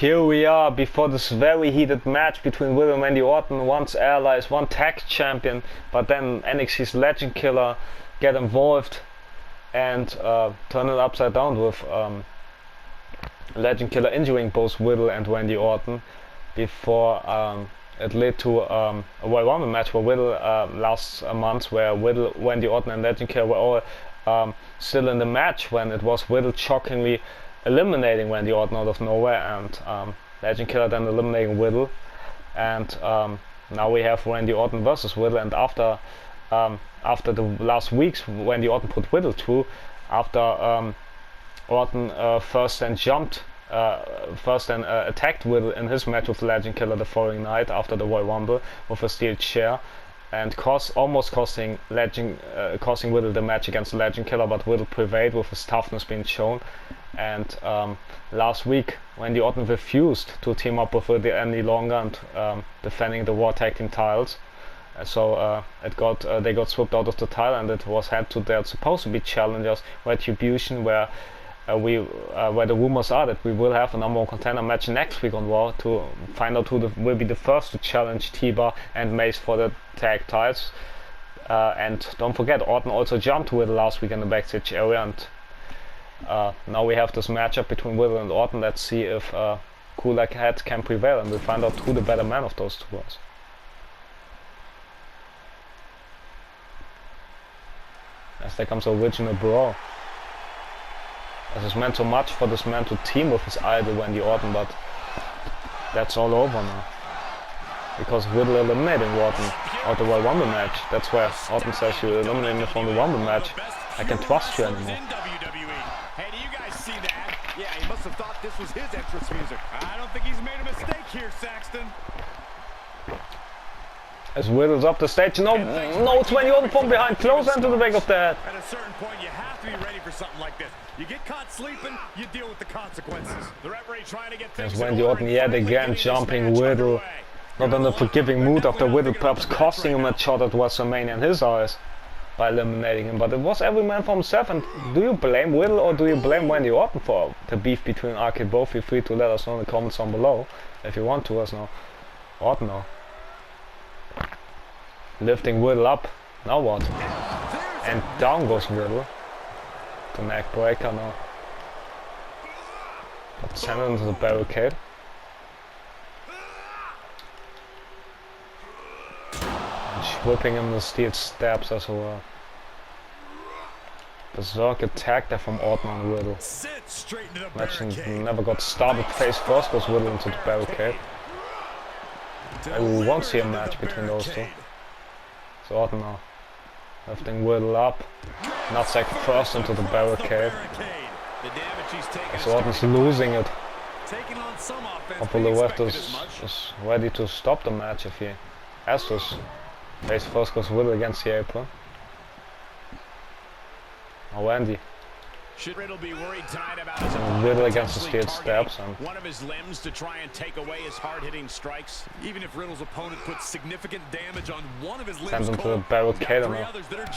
Here we are before this very heated match between Riddle and Randy Orton, once allies, one tag champion, but then NXT's Legend Killer get involved and turn it upside down with Legend Killer injuring both Riddle and Randy Orton before it led to a Royal Rumble match where Riddle last month, where Riddle, Randy Orton and Legend Killer were all still in the match when it was Riddle shockingly eliminating Randy Orton out of nowhere, and Legend Killer then eliminating Riddle, and now we have Randy Orton versus Riddle. And after the last weeks Randy Orton put Riddle through, after Orton first attacked Riddle in his match with Legend Killer the following night after the Royal Rumble with a steel chair, and almost costing Riddle the match against Legend Killer, but Riddle prevailed with his toughness being shown. And last week Randy Orton refused to team up with Riddle any longer and defending the Raw Tag Team titles, so they got swept out of the title, and it was had to their supposed to be challengers Retribution, where the rumors are that we will have a number one contender match next week on Raw to find out who will be the first to challenge T-Bar and Mace for the tag titles. And don't forget, Orton also jumped Riddle last week in the backstage area, and now we have this matchup between Riddle and Orton. Let's see if cooler heads can prevail, and we'll find out who the better man of those two was. As there comes the original brawl. As it's meant so much for this man to team with his idol Randy Orton, but that's all over now, because Riddle eliminating Orton out the Royal Rumble match. That's where Orton says, "You eliminated me from the Rumble match. I can't trust you anymore." Hey, do you guys see that? Yeah, he must have thought this was his entrance music. I don't think he's made a mistake here, Saxton. As Riddle's up the stage, no, it's Randy Orton from behind, close into the back of the head. At a certain point, you have to be ready for something like this. You get caught sleeping, you deal with the consequences. The referee trying to get things. As Randy Orton yet again jumping Riddle, not in a forgiving mood after Riddle perhaps costing him a shot at WrestleMania in his eyes by eliminating him. But it was every man for himself. And do you blame Riddle or do you blame Randy Orton for the beef between Arcade Both? Feel free to let us know in the comments down below if you want to. Us know. Orton now. Lifting Riddle up. Now what? And down goes Riddle. The neck breaker now. But sent into the barricade. And whipping him the steel steps as well. Berserk attack there from Orton on Riddle. Match never got started. Face first goes Riddle into the barricade. We won't see a match between those two. So Orton now lifting Riddle up. Nutsack first into the barricade. As Orton's losing it. Hopefully the ref is ready to stop the match if he has to. Face first goes Riddle against the apron. Now Randy. Should Riddle be worried tonight about his Riddle against the steel steps and one of his limbs to try and take away his hard-hitting strikes? Even if Riddle's opponent puts significant damage on one of his limbs, sends him to the barricade now.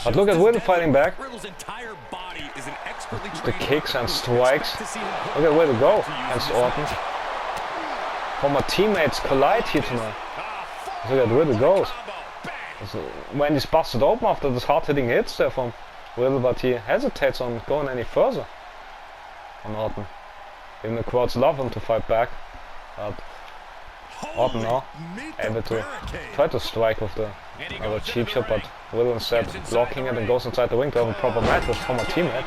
But look at Riddle fighting back. Riddle's entire body is an expertly the kicks and strikes. Look at Riddle go against Orton. Former teammates collide here tonight. Look at Riddle goes. When he's busted open after this hard-hitting hits there from Riddle, but he hesitates on going any further on Orton. Even the crowds love him to fight back. But Orton now able to try to strike with the cheap shot, but Riddle instead blocking it and goes inside the ring to have a proper match with former teammate.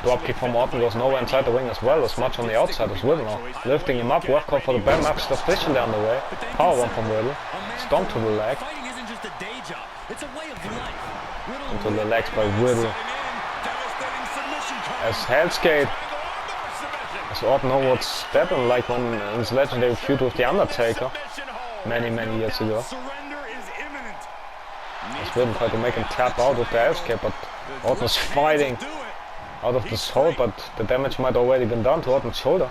Dropkick from Orton goes nowhere inside the ring as well, as much on the outside as Riddle now. Lifting him up, ref call for the bell, match is officially underway. Powerbomb from Riddle. Stomp to the leg. Into the legs by Riddle. As Hell's Gate. As Orton would step in like when in his legendary feud with The Undertaker many years ago. As Riddle tried to make him tap out with the Hell's Gate, but Orton is fighting out of this hold, but the damage might already been done to Orton's shoulder.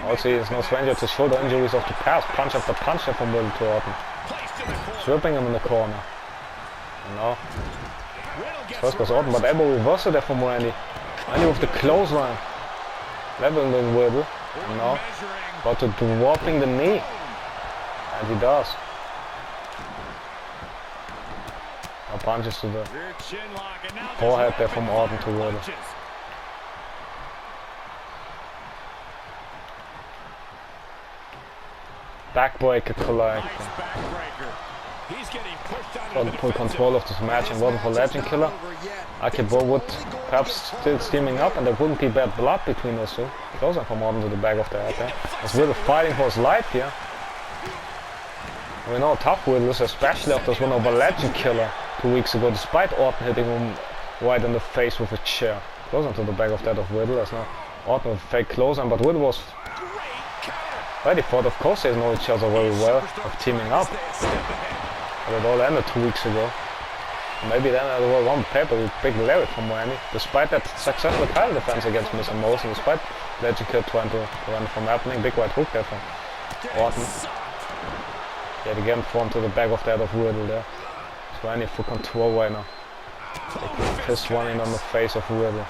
Also, he is no stranger to shoulder injuries of the past. Punch after punch from Riddle to Orton. Sweeping him in the corner. Now, first goes Orton, but elbow reversal there from Randy. Randy with the clothesline. Leveling Riddle. And now, about to dropping the knee. And he does. Now punches to the forehead there from Orton to Riddle. Backbreaker collecting. Orton full control of this match and wasn't for Legend Killer. Akebo would perhaps still steaming up and there wouldn't be bad blood between those two. Closer from Orton to the back of the head there. As Riddle fighting for his life here. We know how tough Riddle is, especially after this win over Legend Killer 2 weeks ago, despite Orton hitting him right in the face with a chair. Closer to the back of that of Riddle, as now Orton with a fake closer, but Riddle was ready for it. Of course they know each other very well, of teaming up. But it all ended 2 weeks ago. Maybe then it will one paper with big Larry from Miami. Despite that successful title defense against Miz and Mosen, despite Legend Killer trying to run from happening, big right hook there from Orton. Yet again thrown to the back of that of Riddle there. So any full control right now. Big fist running on the face of Riddle.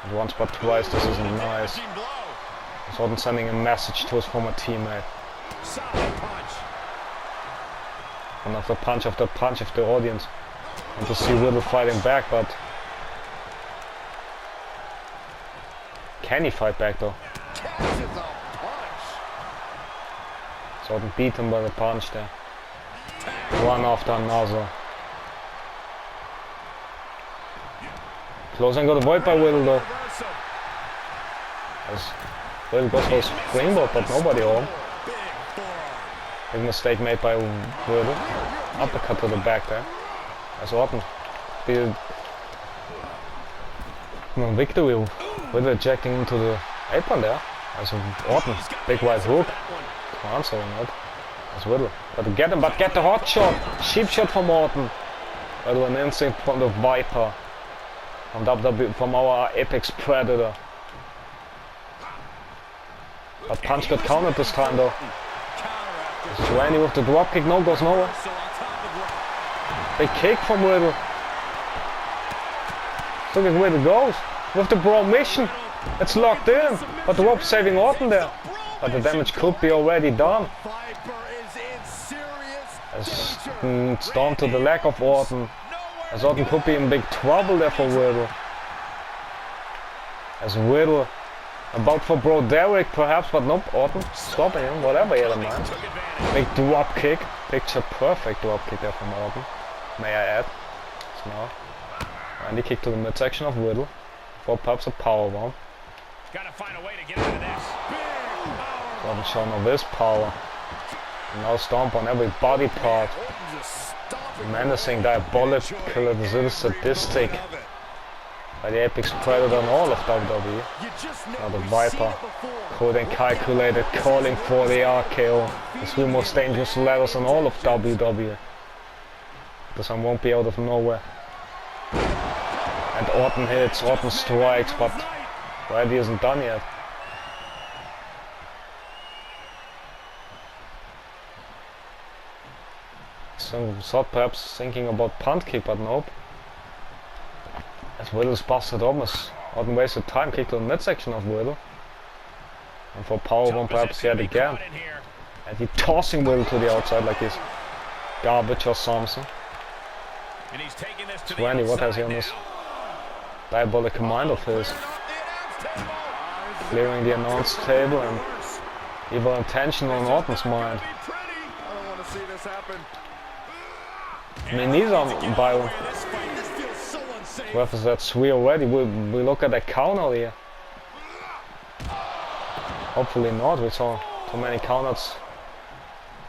And once but twice, this isn't nice. He's Orton sending a message to his former teammate. And after punch of the audience. And to see Riddle fighting back, but can he fight back though? So Orton beat him by the punch there. One after another. Closing got avoided by Riddle though. As Riddle goes for a springboard, but nobody home. Big mistake made by Riddle. Uppercut to the back there. As Orton the victory. Riddle ejecting into the apron there. As Orton, big right hook. Answering it. As Riddle. Got to get him, but get the hot shot. Cheap shot from Orton. Riddle an instinct from the Viper. From WWE, from our Apex Predator. But punch got countered this time though. Randy with the drop kick, no goes nowhere. Big kick from Riddle. Look at where it goes. With the Bro mission. It's locked in. But the rope saving Orton there. But the damage could be already done. As storm to the leg of Orton. As Orton could be in big trouble there for Riddle. As Riddle about for Bro Derek perhaps, but nope, Orton stopping him, whatever he had in mind. Big drop kick, picture perfect drop kick there from Orton, may I add. So now, Randy kick to the midsection of Riddle, for perhaps a powerbomb. Gotta find a way to get out of this. Orton showing of his power. And now stomp on every body part. Menacing, diabolical, this is sadistic. By the Apex Predator and all of WWE. Now the Viper, cold and calculated, calling for the RKO. The 3 most dangerous ladders in all of WWE. This one won't be out of nowhere. And Orton hits, Orton strikes, but Randy isn't done yet. So thought perhaps thinking about punt kick, but nope. As Riddle's busted almost. Orton wasted time, kick to the midsection of Riddle. And for powerbomb perhaps yet again. And he tossing Riddle to the outside like he's garbage or something. So Randy, what has he on this diabolical mind of his? Clearing the announce table and evil intention on Orton's mind. Me neither, Byron. Ref is at 3 already. We look at the counter here. Hopefully not. We saw too many counters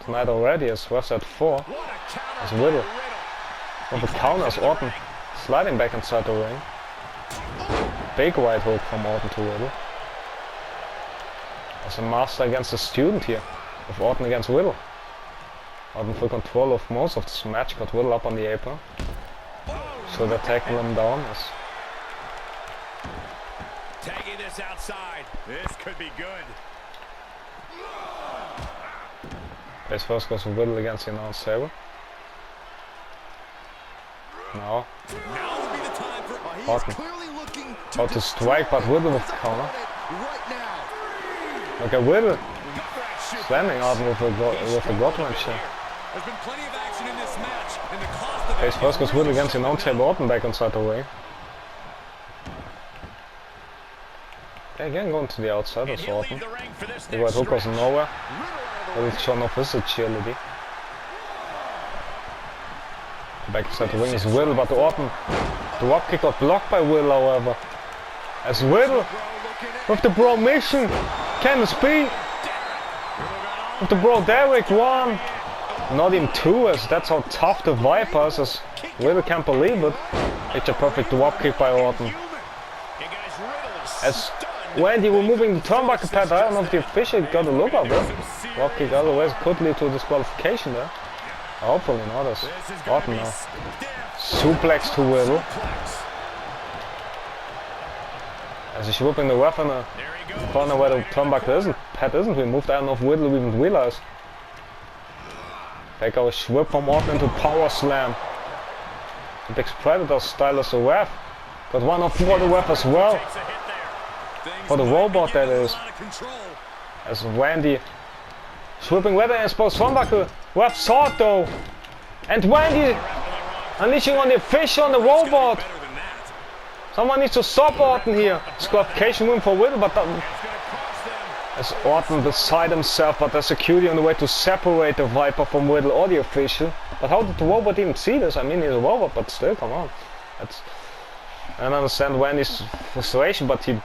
tonight already. As ref's at 4. As Riddle. With the counters, Orton sliding back inside the ring. Big right hook from Orton to Riddle. As a master against a student here. With Orton against Riddle. Orton full control of most of this match. Got Riddle up on the apron. So they're tackling him down. Yes. Tagging this outside. This could be good. Face first goes for Riddle against the announce table. Now. Orton. About to strike, but Riddle with the counter. right now. Look at Riddle slamming Orton with a Godwin chair. There's been plenty of action in this match, and the cost of Face first goes Riddle against the non-table Orton back inside the ring. Okay, again going to the outside of Orton. The right hook goes nowhere. But it's shown off his agility. Back inside the ring is Riddle, but Orton. The drop kick got blocked by Riddle, however. As Riddle with the bro mission. Can this be? With the bro Derek 1. Not even 2, as that's how tough the Viper is, as Riddle can't believe it. It's a perfect drop kick by Orton. As Wendy removing the turnbuckle pad, I don't know if the official got a look of it. Drop kick otherwise could lead to a disqualification there. Hopefully not, as Orton now. Suplex to Riddle. As he's whipping the ref in a corner where the turnbuckle pad isn't removed. I don't know if Riddle even realized. Back out a whip from Orton into power slam. The big Predator style as the ref. Got one off for the ref as well. For the robot, that is. As Randy whipping Riddle and exposed turnbuckle. Ref saw it though. And Randy unleashing on the official on the robot. Someone needs to stop Orton here. Disqualification room for Riddle, but as Orton beside himself, but there's security on the way to separate the Viper from Riddle or the official. But how did the robot even see this? I mean, he's a robot, but still, come on. I don't understand Randy's frustration, but it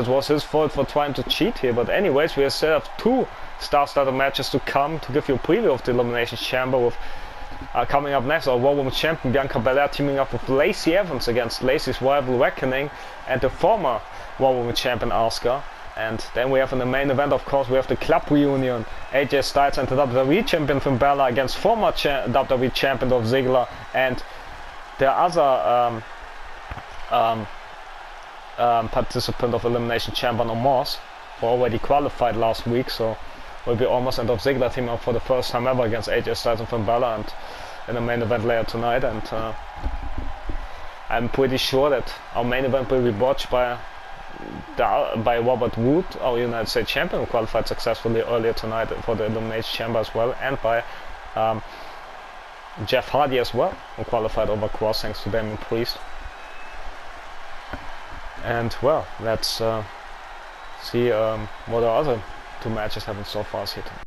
was his fault for trying to cheat here. But anyways, we still have 2 star-starter matches to come to give you a preview of the Elimination Chamber with coming up next, our Raw Women's Champion Bianca Belair teaming up with Lacey Evans against Lacey's rival Reckoning and the former Raw Women's Champion Asuka. And then we have in the main event, of course, we have the club reunion. AJ Styles and the WWE Champion Finn Balor against former WWE Champion Dolph Ziggler and the other participant of Elimination Chamber, No Moss, who already qualified last week, so will be almost end of Ziggler team up for the first time ever against AJ Styles and Finn Balor, and in the main event later tonight. And I'm pretty sure that our main event will be watched by Robert Wood, our United States Champion, who qualified successfully earlier tonight for the Elimination Chamber as well, and by Jeff Hardy as well, who qualified over Cross thanks to Damian Priest. And well, let's see what our other 2 matches have in so far here tonight.